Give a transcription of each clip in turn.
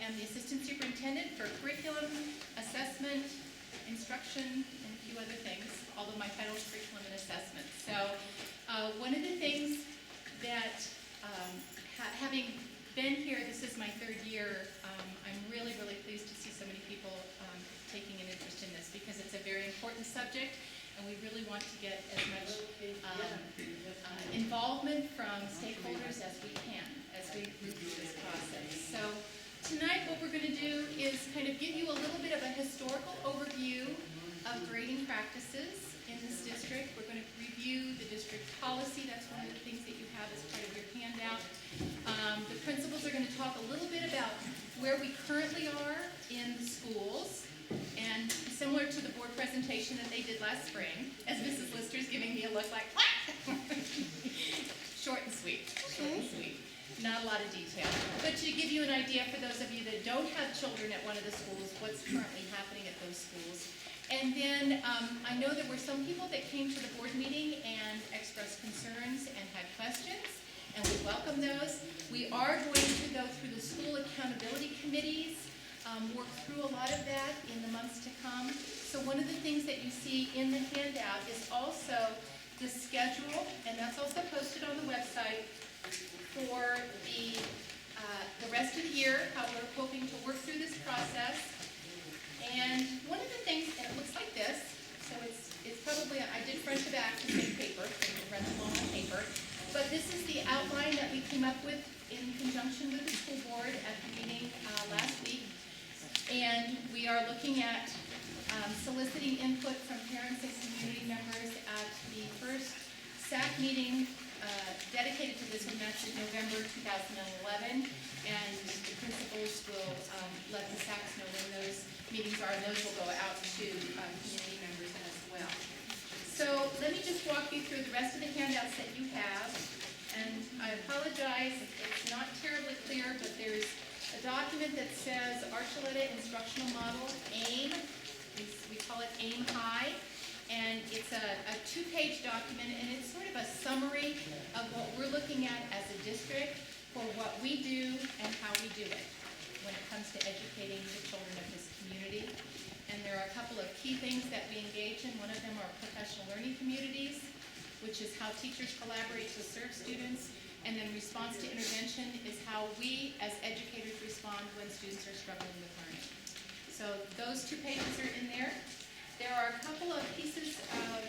am the Assistant Superintendent for Curriculum, Assessment, Instruction, and a few other things, although my title is Curriculum and Assessment. So one of the things that, having been here, this is my third year, I'm really, really pleased to see so many people taking an interest in this because it's a very important subject and we really want to get as much involvement from stakeholders as we can as we move through this process. So tonight what we're going to do is kind of give you a little bit of a historical overview of grading practices in this district. We're going to review the district policy. That's one of the things that you have as part of your handout. The principals are going to talk a little bit about where we currently are in the schools, and similar to the board presentation that they did last spring, as Mrs. Lister's giving me a look like, what? Short and sweet, short and sweet. Not a lot of detail. But to give you an idea for those of you that don't have children at one of the schools, what's currently happening at those schools. And then I know there were some people that came to the board meeting and expressed concerns and had questions, and we welcome those. We are going to go through the school accountability committees, work through a lot of that in the months to come. So one of the things that you see in the handout is also the schedule, and that's also posted on the website for the rest of the year, how we're hoping to work through this process. And one of the things, and it looks like this, so it's probably, I did front to back the same paper, so it runs along on paper, but this is the outline that we came up with in conjunction with the school board at the meeting last week. And we are looking at soliciting input from parents and community members at the first SAC meeting dedicated to this, and that's in November 2011. And the principals will let the SACs know when those meetings are, and those will go out to community members as well. So let me just walk you through the rest of the handouts that you have. And I apologize, it's not terribly clear, but there's a document that says Archuleta Instructional Model, AIM. We call it AIM High. And it's a two-page document, and it's sort of a summary of what we're looking at as a district for what we do and how we do it when it comes to educating the children of this community. And there are a couple of key things that we engage in. One of them are professional learning communities, which is how teachers collaborate to serve students. And then response to intervention is how we as educators respond when students are struggling with learning. So those 2 pages are in there. There are a couple of pieces of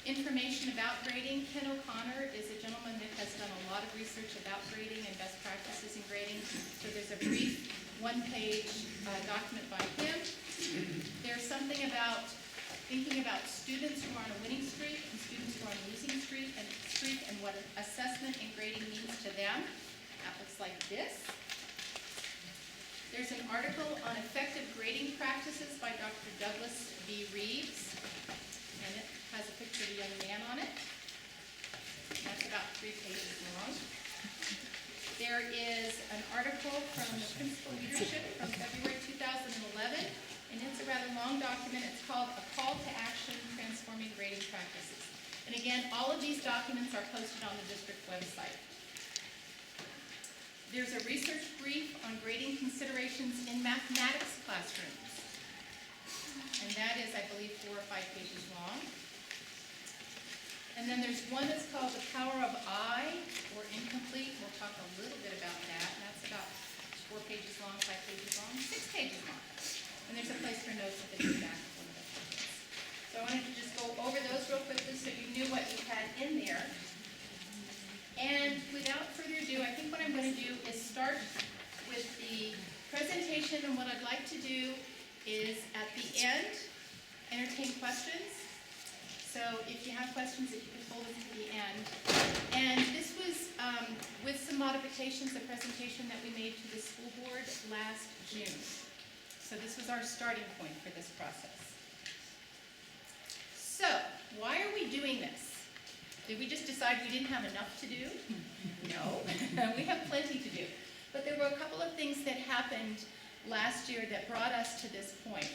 information about grading. Ken O'Connor is a gentleman that has done a lot of research about grading and best practices in grading. So there's a brief 1-page document by him. There's something about thinking about students who are on a winning streak and students who are on a losing streak and what assessment and grading means to them. That looks like this. There's an article on effective grading practices by Dr. Douglas B. Reeves, and it has a picture of a young man on it. That's about 3 pages long. There is an article from the principal leadership from February 2011, and it's a rather long document. It's called A Call to Action, Transforming Grading Practices. And again, all of these documents are posted on the district website. There's a research brief on grading considerations in mathematics classrooms. And that is, I believe, 4 or 5 pages long. And then there's one that's called The Power of I, or Incomplete. We'll talk a little bit about that. And that's about 4 pages long, 5 pages long, 6 pages long. And there's a place for notes at the back of one of the pages. So I wanted to just go over those real quickly so you knew what you had in there. And without further ado, I think what I'm going to do is start with the presentation, and what I'd like to do is at the end entertain questions. So if you have questions, if you could hold them to the end. And this was, with some modifications, the presentation that we made to the school board last June. So this was our starting point for this process. So why are we doing this? Did we just decide we didn't have enough to do? No, we have plenty to do. But there were a couple of things that happened last year that brought us to this point.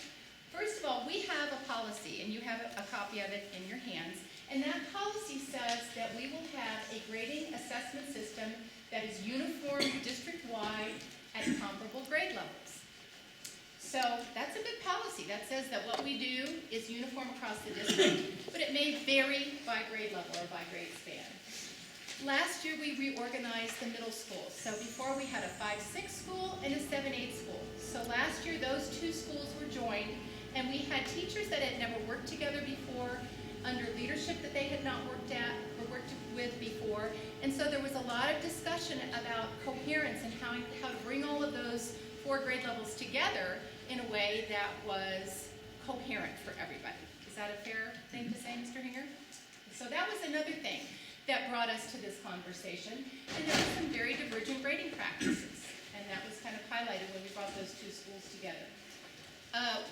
First of all, we have a policy, and you have a copy of it in your hands, and that policy says that we will have a grading assessment system that is uniform district-wide at comparable grade levels. So that's a good policy. That says that what we do is uniform across the district, but it may vary by grade level or by grade span. Last year we reorganized the middle schools. So before we had a 5-6 school and a 7-8 school. So last year those two schools were joined, and we had teachers that had never worked together before, under leadership that they had not worked with before. And so there was a lot of discussion about coherence and how to bring all of those 4 grade levels together in a way that was coherent for everybody. Is that a fair thing to say, Mr. Hinger? So that was another thing that brought us to this conversation. And there were some very divergent grading practices, and that was kind of highlighted when we brought those two schools together.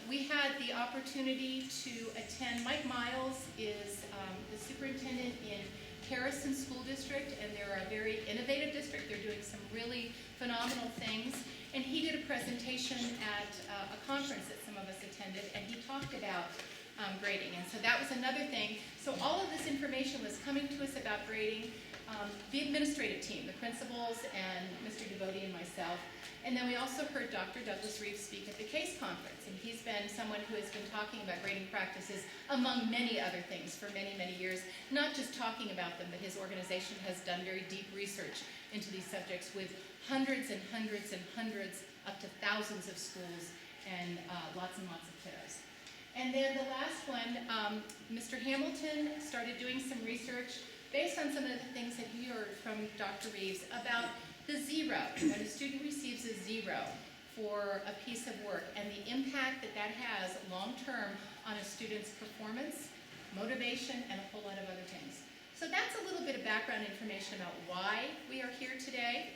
We had the opportunity to attend. Mike Miles is the superintendent in Harrison School District, and they're a very innovative district. They're doing some really phenomenal things. And he did a presentation at a conference that some of us attended, and he talked about grading. And so that was another thing. So all of this information was coming to us about grading. The administrative team, the principals, and Mr. Devoti and myself. And then we also heard Dr. Douglas Reeves speak at the CASE conference, and he's been someone who has been talking about grading practices among many other things for many, many years, not just talking about them, but his organization has done very deep research into these subjects with hundreds and hundreds and hundreds, up to thousands of schools and lots and lots of kiddos. And then the last one, Mr. Hamilton started doing some research based on some of the things that he heard from Dr. Reeves about the 0, when a student receives a 0 for a piece of work, and the impact that that has long-term on a student's performance, motivation, and a whole lot of other things. So that's a little bit of background information about why we are here today.